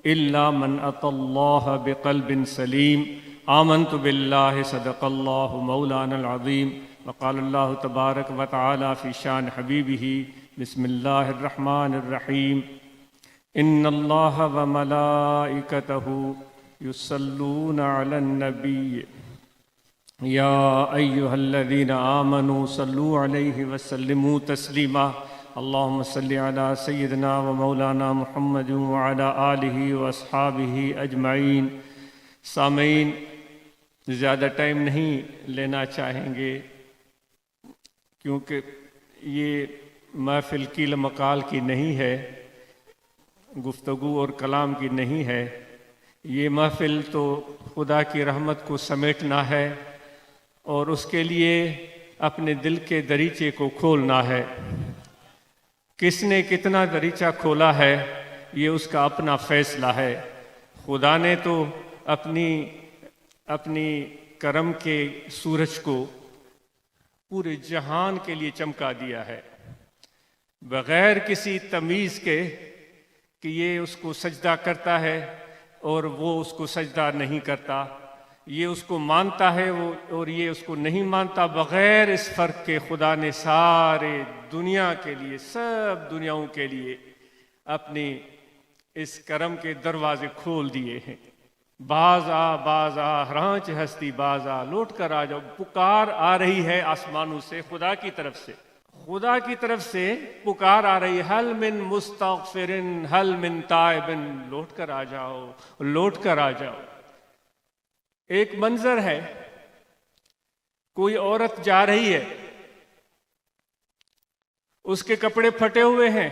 إلا من أتى الله بقلب سليم. آمنت بالله صدق الله مولانا العظيم. وقال الله تبارك وتعالى في شان حبيبه بسم الله الرحمن الرحيم. إن الله وملائكته يصلون على النبي يا أيها الذين آمنوا صلوا عليه وسلموا تسليما. اللهم صل على سيدنا ومولانا محمد وعلى آلہ واصحابہ اجمعین. سامعین، زیادہ ٹائم نہیں لینا چاہیں گے کیونکہ یہ محفل قیل مقال کی نہیں ہے، گفتگو اور کلام کی نہیں ہے. یہ محفل تو خدا کی رحمت کو سمیٹنا ہے اور اس کے لیے اپنے دل کے دریچے کو کھولنا ہے. کس نے کتنا دریچہ کھولا ہے یہ اس کا اپنا فیصلہ ہے. خدا نے تو اپنی کرم کے سورج کو پورے جہان کے لیے چمکا دیا ہے بغیر کسی تمیز کے کہ یہ اس کو سجدہ کرتا ہے اور وہ اس کو سجدہ نہیں کرتا، یہ اس کو مانتا ہے اور یہ اس کو نہیں مانتا. بغیر اس فرق کے خدا نے سارے دنیا کے لیے، سب دنیاؤں کے لیے اپنی اس کرم کے دروازے کھول دیے ہیں. باز آ رانچ ہستی باز آ، لوٹ کر آ جاؤ. پکار آ رہی ہے آسمانوں سے، خدا کی طرف سے پکار آ رہی ہے. حل من مستغفر حل من تائب، لوٹ کر آ جاؤ. ایک منظر ہے، کوئی عورت جا رہی ہے، اس کے کپڑے پھٹے ہوئے ہیں،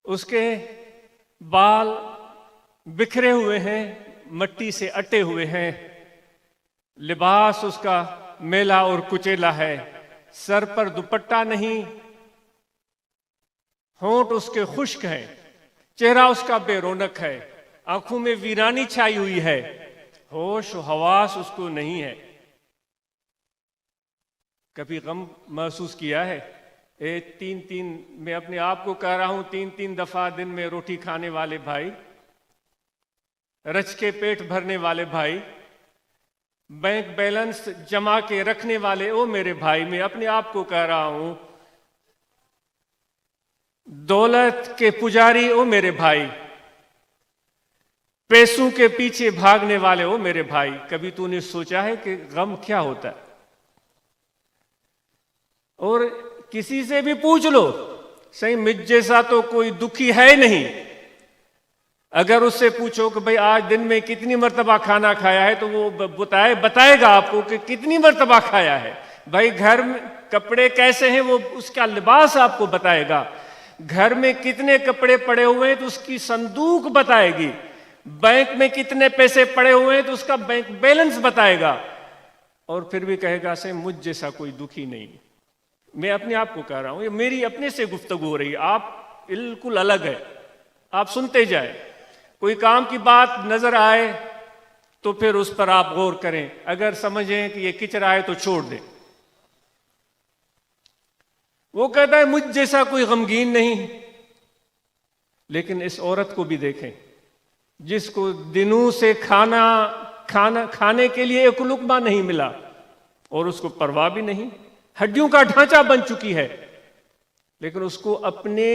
اس کے بال بکھرے ہوئے ہیں، مٹی سے اٹے ہوئے ہیں، لباس اس کا میلا اور کچیلا ہے، سر پر دوپٹہ نہیں، ہونٹ اس کے خشک ہیں، چہرہ اس کا بے رونق ہے، آنکھوں میں ویرانی چھائی ہوئی ہے، ہوش و حواس اس کو نہیں ہے. کبھی غم محسوس کیا ہے؟ میں اپنے آپ کو کہہ رہا ہوں، تین دفعہ دن میں روٹی کھانے والے بھائی، رچ کے پیٹ بھرنے والے بھائی، بینک بیلنس جمع کے رکھنے والے او میرے بھائی، میں اپنے آپ کو کہہ رہا ہوں، دولت کے پجاری او میرے بھائی، پیسوں کے پیچھے بھاگنے والے او میرے بھائی. کبھی تو نے سوچا ہے کہ غم کیا ہوتا ہے؟ اور کسی سے بھی پوچھ لو، صحیح مجھ جیسا تو کوئی دکھی ہے نہیں. اگر اس سے پوچھو کہ بھئی آج دن میں کتنی مرتبہ کھانا کھایا ہے تو وہ بتائے گا آپ کو کہ کتنی مرتبہ کھایا ہے. بھائی گھر میں کپڑے کیسے ہیں وہ اس کا لباس آپ کو بتائے گا. گھر میں کتنے کپڑے پڑے ہوئے ہیں تو اس کی صندوق بتائے گی. بینک میں کتنے پیسے پڑے ہوئے ہیں تو اس کا بینک بیلنس بتائے گا. اور پھر بھی کہے گا سے مجھ جیسا کوئی دکھی نہیں. میں اپنے آپ کو کہہ رہا ہوں، یہ میری اپنے سے گفتگو ہو رہی ہے، آپ بالکل الگ ہے، آپ سنتے جائیں. کوئی کام کی بات نظر آئے تو پھر اس پر آپ غور کریں، اگر سمجھیں کہ یہ کچرا ہے تو چھوڑ دیں. وہ کہتا ہے مجھ جیسا کوئی غمگین نہیں. لیکن اس عورت کو بھی دیکھیں جس کو دنوں سے کھانے کے لیے ایک لقمہ نہیں ملا اور اس کو پرواہ بھی نہیں، ہڈیوں کا ڈھانچہ بن چکی ہے، لیکن اس کو اپنے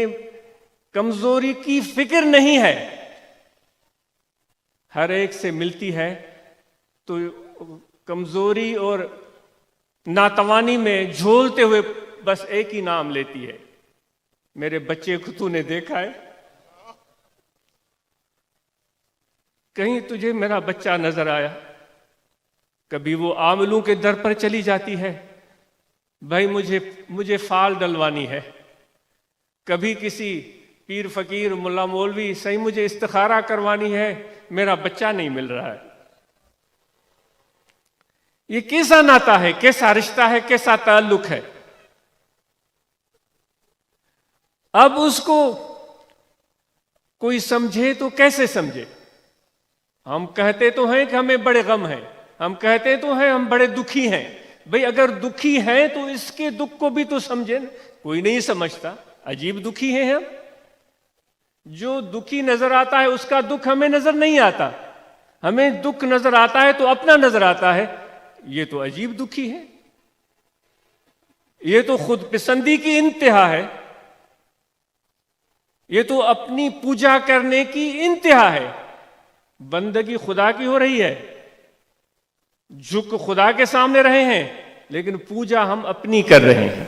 کمزوری کی فکر نہیں ہے. ہر ایک سے ملتی ہے تو کمزوری اور ناتوانی میں جھولتے ہوئے بس ایک ہی نام لیتی ہے، میرے بچے کو تو نے دیکھا ہے؟ کہیں تجھے میرا بچہ نظر آیا؟ کبھی وہ عاملوں کے در پر چلی جاتی ہے، بھائی مجھے فال ڈلوانی ہے. کبھی کسی پیر فقیر ملا مولوی، صحیح مجھے استخارہ کروانی ہے، میرا بچہ نہیں مل رہا ہے. یہ کیسا ناتا ہے، کیسا رشتہ ہے، کیسا تعلق ہے؟ اب اس کو کوئی سمجھے تو کیسے سمجھے؟ ہم کہتے تو ہیں کہ ہمیں بڑے غم ہیں، ہم کہتے تو ہیں ہم بڑے دکھی ہیں. بھئی اگر دکھی ہیں تو اس کے دکھ کو بھی تو سمجھیں. کوئی نہیں سمجھتا، عجیب دکھی ہیں ہم. جو دکھی نظر آتا ہے اس کا دکھ ہمیں نظر نہیں آتا، ہمیں دکھ نظر آتا ہے تو اپنا نظر آتا ہے، یہ تو عجیب دکھی ہے، یہ تو خود پسندی کی انتہا ہے، یہ تو اپنی پوجا کرنے کی انتہا ہے۔ بندگی خدا کی ہو رہی ہے، جھک خدا کے سامنے رہے ہیں، لیکن پوجا ہم اپنی کر رہے ہیں۔